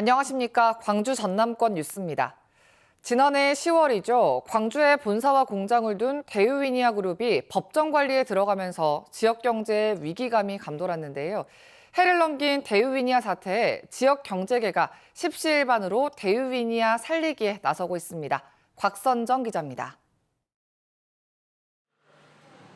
안녕하십니까. 광주 전남권 뉴스입니다. 지난해 10월이죠. 광주에 본사와 공장을 둔 대유위니아 그룹이 법정 관리에 들어가면서 지역 경제에 위기감이 감돌았는데요. 해를 넘긴 대유위니아 사태에 지역 경제계가 십시일반으로 대유위니아 살리기에 나서고 있습니다. 곽선정 기자입니다.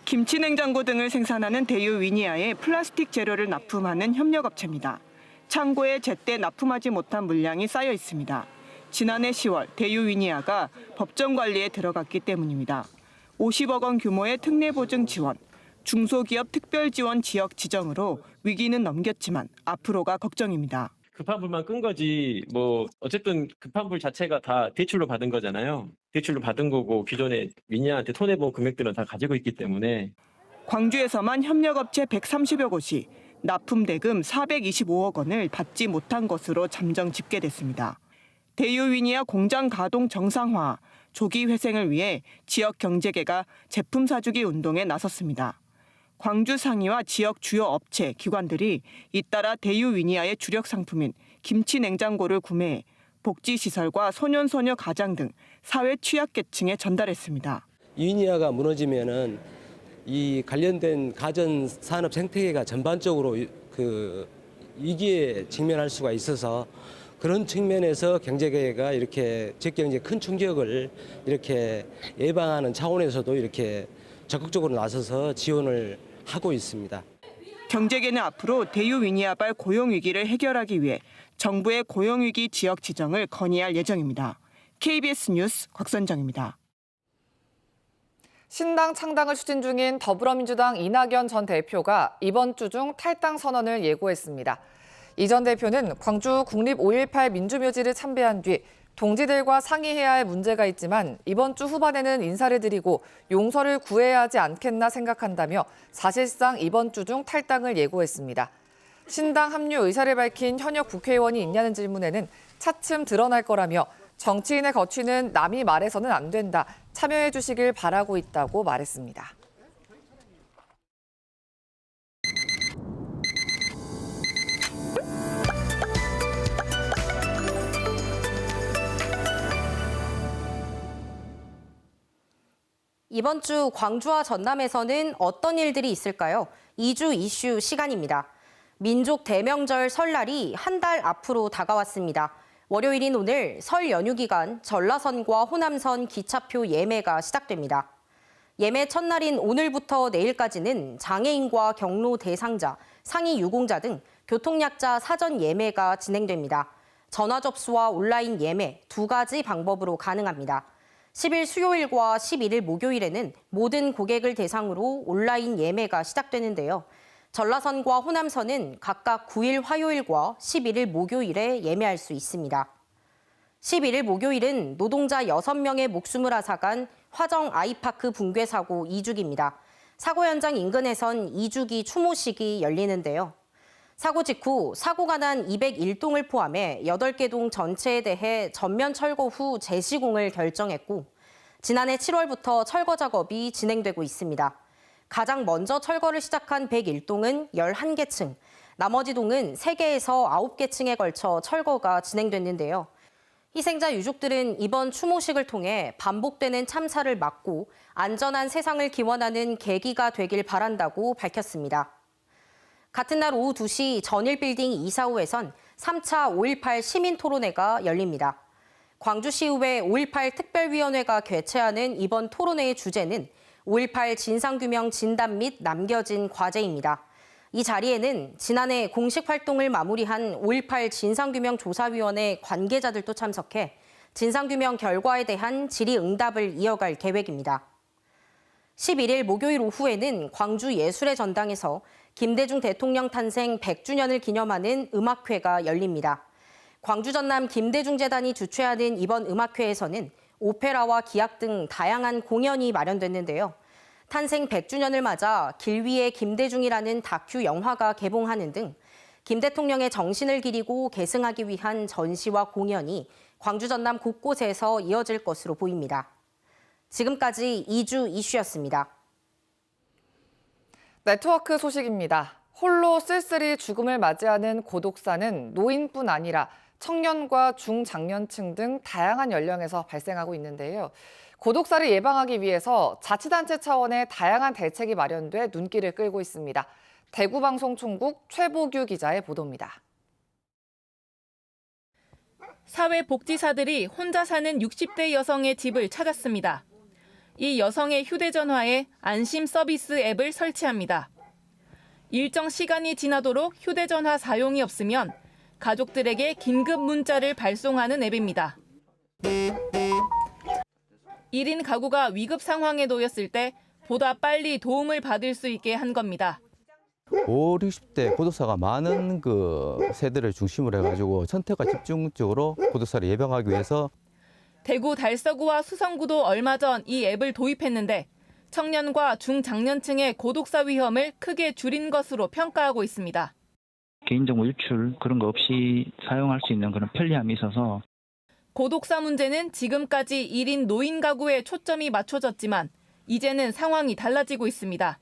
김치 냉장고 등을 생산하는 대유위니아에 플라스틱 재료를 납품하는 협력업체입니다. 창고에 제때 납품하지 못한 물량이 쌓여 있습니다. 지난해 10월 대유위니아가 법정 관리에 들어갔기 때문입니다. 50억 원 규모의 특례보증 지원, 중소기업 특별지원 지역 지정으로 위기는 넘겼지만 앞으로가 걱정입니다. 급한 불만 끈 거지 어쨌든 급한 불 자체가 다 대출로 받은 거잖아요. 대출로 받은 거고 기존에 위니아한테 손해본 금액들은 다 가지고 있기 때문에. 광주에서만 협력업체 130여 곳이 납품 대금 425억 원을 받지 못한 것으로 잠정 집계됐습니다. 대유위니아 공장 가동 정상화, 조기 회생을 위해 지역 경제계가 제품 사주기 운동에 나섰습니다. 광주상위와 지역 주요 업체, 기관들이 잇따라 대유위니아의 주력 상품인 김치 냉장고를 구매해 복지시설과 소년소녀 가장 등 사회 취약계층에 전달했습니다. 위니아가 무너지면은 이 관련된 가전 산업 생태계가 전반적으로 위기에 직면할 수가 있어서 그런 측면에서 경제계가 이렇게 지역 경제에 큰 충격을 이렇게 예방하는 차원에서도 이렇게 적극적으로 나서서 지원을 하고 있습니다. 경제계는 앞으로 대유위니아발 고용위기를 해결하기 위해 정부의 고용위기 지역 지정을 건의할 예정입니다. KBS 뉴스 곽선정입니다. 신당 창당을 추진 중인 더불어민주당 이낙연 전 대표가 이번 주 중 탈당 선언을 예고했습니다. 이 전 대표는 광주 국립 5.18 민주묘지를 참배한 뒤 동지들과 상의해야 할 문제가 있지만 이번 주 후반에는 인사를 드리고 용서를 구해야 하지 않겠나 생각한다며 사실상 이번 주 중 탈당을 예고했습니다. 신당 합류 의사를 밝힌 현역 국회의원이 있냐는 질문에는 차츰 드러날 거라며 정치인의 거취는 남이 말해서는 안 된다. 참여해 주시길 바라고 있다고 말했습니다. 이번 주 광주와 전남에서는 어떤 일들이 있을까요? 2주 이슈 시간입니다. 민족 대명절 설날이 한 달 앞으로 다가왔습니다. 월요일인 오늘 설 연휴 기간 전라선과 호남선 기차표 예매가 시작됩니다. 예매 첫날인 오늘부터 내일까지는 장애인과 경로 대상자, 상위 유공자 등 교통약자 사전 예매가 진행됩니다. 전화 접수와 온라인 예매 두 가지 방법으로 가능합니다. 10일 수요일과 11일 목요일에는 모든 고객을 대상으로 온라인 예매가 시작되는데요. 전라선과 호남선은 각각 9일 화요일과 11일 목요일에 예매할 수 있습니다. 11일 목요일은 노동자 6명의 목숨을 앗아간 화정 아이파크 붕괴 사고 2주기입니다. 사고 현장 인근에선 2주기 추모식이 열리는데요. 사고 직후 사고가 난 201동을 포함해 8개 동 전체에 대해 전면 철거 후 재시공을 결정했고 지난해 7월부터 철거 작업이 진행되고 있습니다. 가장 먼저 철거를 시작한 101동은 11개 층, 나머지 동은 3개에서 9개 층에 걸쳐 철거가 진행됐는데요. 희생자 유족들은 이번 추모식을 통해 반복되는 참사를 막고 안전한 세상을 기원하는 계기가 되길 바란다고 밝혔습니다. 같은 날 오후 2시 전일빌딩 이사호에선 3차 5.18 시민토론회가 열립니다. 광주시의회 5.18 특별위원회가 개최하는 이번 토론회의 주제는 5.18 진상규명 진단 및 남겨진 과제입니다. 이 자리에는 지난해 공식 활동을 마무리한 5.18 진상규명조사위원회 관계자들도 참석해 진상규명 결과에 대한 질의응답을 이어갈 계획입니다. 11일 목요일 오후에는 광주 예술의 전당에서 김대중 대통령 탄생 100주년을 기념하는 음악회가 열립니다. 광주 전남 김대중재단이 주최하는 이번 음악회에서는 오페라와 기악 등 다양한 공연이 마련됐는데요. 탄생 100주년을 맞아 길 위의 김대중이라는 다큐 영화가 개봉하는 등 김 대통령의 정신을 기리고 계승하기 위한 전시와 공연이 광주 전남 곳곳에서 이어질 것으로 보입니다. 지금까지 2주 이슈였습니다. 네트워크 소식입니다. 홀로 쓸쓸히 죽음을 맞이하는 고독사는 노인뿐 아니라 청년과 중장년층 등 다양한 연령에서 발생하고 있는데요. 고독사를 예방하기 위해서 자치단체 차원의 다양한 대책이 마련돼 눈길을 끌고 있습니다. 대구방송총국 최보규 기자의 보도입니다. 사회복지사들이 혼자 사는 60대 여성의 집을 찾았습니다. 이 여성의 휴대전화에 안심 서비스 앱을 설치합니다. 일정 시간이 지나도록 휴대전화 사용이 없으면 가족들에게 긴급 문자를 발송하는 앱입니다. 1인 가구가 위급 상황에 놓였을 때 보다 빨리 도움을 받을 수 있게 한 겁니다. 5, 60대 고독사가 많은 세대를 중심으로 해가지고 선택과 집중적으로 고독사를 예방하기 위해서 대구 달서구와 수성구도 얼마 전 이 앱을 도입했는데 청년과 중장년층의 고독사 위험을 크게 줄인 것으로 평가하고 있습니다. 개인정보 유출 그런 거 없이 사용할 수 있는 그런 편리함이 있어서 고독사 문제는 지금까지 1인 노인 가구에 초점이 맞춰졌지만 이제는 상황이 달라지고 있습니다.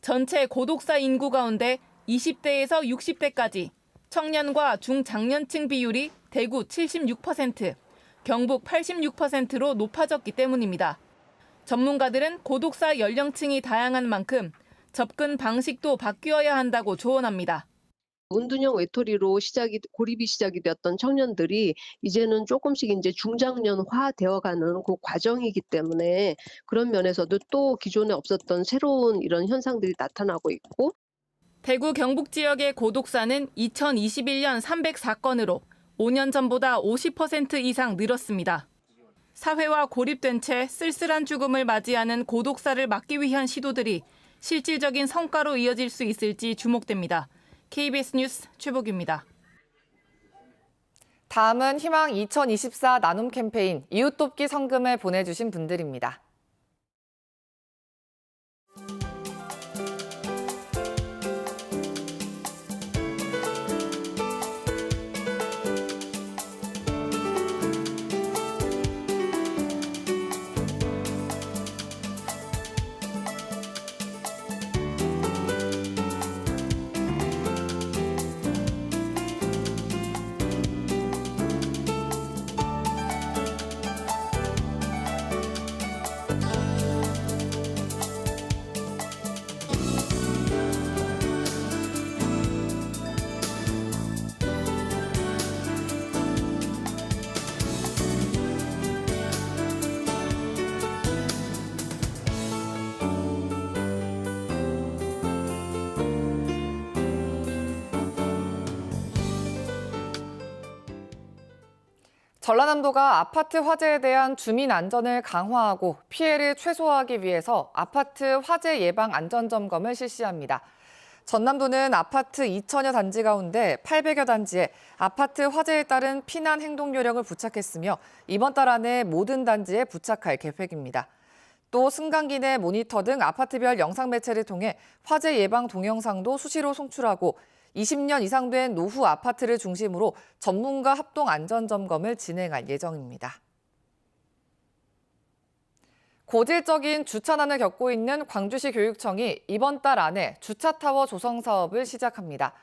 전체 고독사 인구 가운데 20대에서 60대까지 청년과 중장년층 비율이 대구 76%, 경북 86%로 높아졌기 때문입니다. 전문가들은 고독사 연령층이 다양한 만큼 접근 방식도 바뀌어야 한다고 조언합니다. 은둔형 외톨이로 고립이 시작이 되었던 청년들이 이제는 조금씩 이제 중장년화 되어가는 그 과정이기 때문에 그런 면에서도 또 기존에 없었던 새로운 이런 현상들이 나타나고 있고. 대구 경북 지역의 고독사는 2021년 304건으로 5년 전보다 50% 이상 늘었습니다. 사회와 고립된 채 쓸쓸한 죽음을 맞이하는 고독사를 막기 위한 시도들이 실질적인 성과로 이어질 수 있을지 주목됩니다. KBS 뉴스 최보규입니다. 다음은 희망 2024 나눔 캠페인 이웃 돕기 성금을 보내주신 분들입니다. 전라남도가 아파트 화재에 대한 주민 안전을 강화하고 피해를 최소화하기 위해서 아파트 화재 예방 안전 점검을 실시합니다. 전남도는 아파트 2,000여 단지 가운데 800여 단지에 아파트 화재에 따른 피난 행동 요령을 부착했으며 이번 달 안에 모든 단지에 부착할 계획입니다. 또 승강기 내 모니터 등 아파트별 영상 매체를 통해 화재 예방 동영상도 수시로 송출하고 20년 이상 된 노후 아파트를 중심으로 전문가 합동 안전점검을 진행할 예정입니다. 고질적인 주차난을 겪고 있는 광주시 교육청이 이번 달 안에 주차타워 조성 사업을 시작합니다.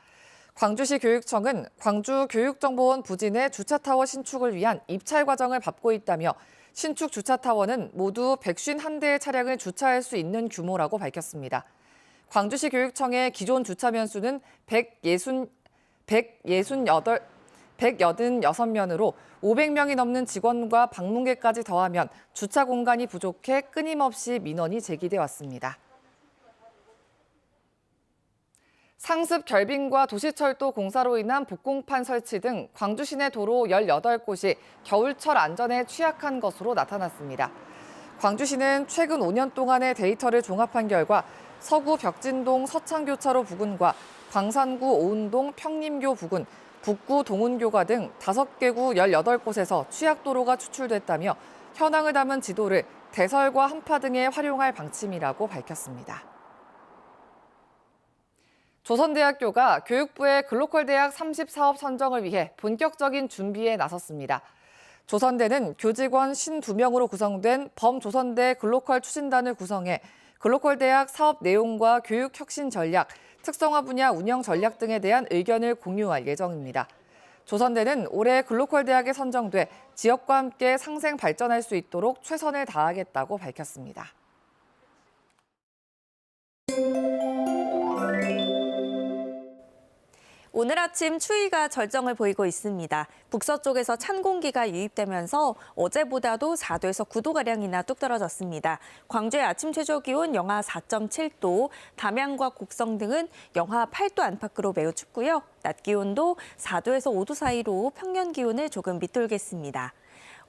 광주시 교육청은 광주 교육정보원 부진의 주차타워 신축을 위한 입찰 과정을 밟고 있다며 신축 주차타워는 모두 151대의 차량을 주차할 수 있는 규모라고 밝혔습니다. 광주시 교육청의 기존 주차면 수는 186면으로 500명이 넘는 직원과 방문객까지 더하면 주차 공간이 부족해 끊임없이 민원이 제기돼 왔습니다. 상습 결빙과 도시철도 공사로 인한 복공판 설치 등 광주 시내 도로 18곳이 겨울철 안전에 취약한 것으로 나타났습니다. 광주시는 최근 5년 동안의 데이터를 종합한 결과 서구 벽진동 서창교차로 부근과 광산구 오운동 평림교 부근, 북구 동운교가 등 5개 구 18곳에서 취약도로가 추출됐다며 현황을 담은 지도를 대설과 한파 등에 활용할 방침이라고 밝혔습니다. 조선대학교가 교육부의 글로컬 대학 30사업 선정을 위해 본격적인 준비에 나섰습니다. 조선대는 교직원 52명으로 구성된 범조선대 글로컬 추진단을 구성해 글로컬 대학 사업 내용과 교육 혁신 전략, 특성화 분야 운영 전략 등에 대한 의견을 공유할 예정입니다. 조선대는 올해 글로컬 대학에 선정돼 지역과 함께 상생 발전할 수 있도록 최선을 다하겠다고 밝혔습니다. 오늘 아침 추위가 절정을 보이고 있습니다. 북서쪽에서 찬 공기가 유입되면서 어제보다도 4도에서 9도가량이나 뚝 떨어졌습니다. 광주의 아침 최저 기온 영하 4.7도, 담양과 곡성 등은 영하 8도 안팎으로 매우 춥고요. 낮 기온도 4도에서 5도 사이로 평년 기온을 조금 밑돌겠습니다.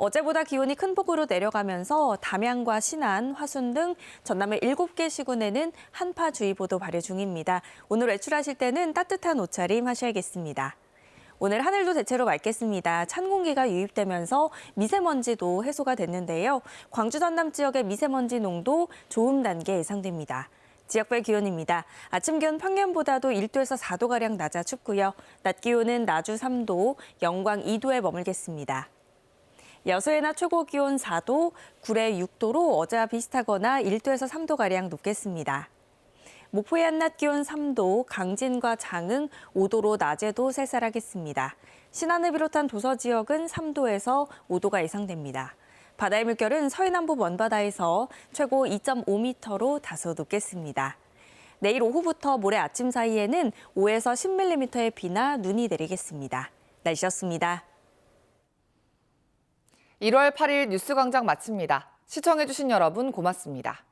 어제보다 기온이 큰 폭으로 내려가면서 담양과 신안, 화순 등 전남의 7개 시군에는 한파주의보도 발효 중입니다. 오늘 외출하실 때는 따뜻한 옷차림 하셔야겠습니다. 오늘 하늘도 대체로 맑겠습니다. 찬 공기가 유입되면서 미세먼지도 해소가 됐는데요. 광주 전남 지역의 미세먼지 농도 좋음 단계 예상됩니다. 지역별 기온입니다. 아침 기온 평년보다도 1도에서 4도가량 낮아 춥고요. 낮 기온은 나주 3도, 영광 2도에 머물겠습니다. 여수의 낮 최고 기온 4도, 구례 6도로 어제와 비슷하거나 1도에서 3도가량 높겠습니다. 목포의 한낮 기온 3도, 강진과 장흥 5도로 낮에도 쌀쌀하겠습니다. 신안을 비롯한 도서 지역은 3도에서 5도가 예상됩니다. 바다의 물결은 서해남부 먼바다에서 최고 2.5m로 다소 높겠습니다. 내일 오후부터 모레 아침 사이에는 5에서 10mm의 비나 눈이 내리겠습니다. 날씨였습니다. 1월 8일 뉴스광장 마칩니다. 시청해주신 여러분 고맙습니다.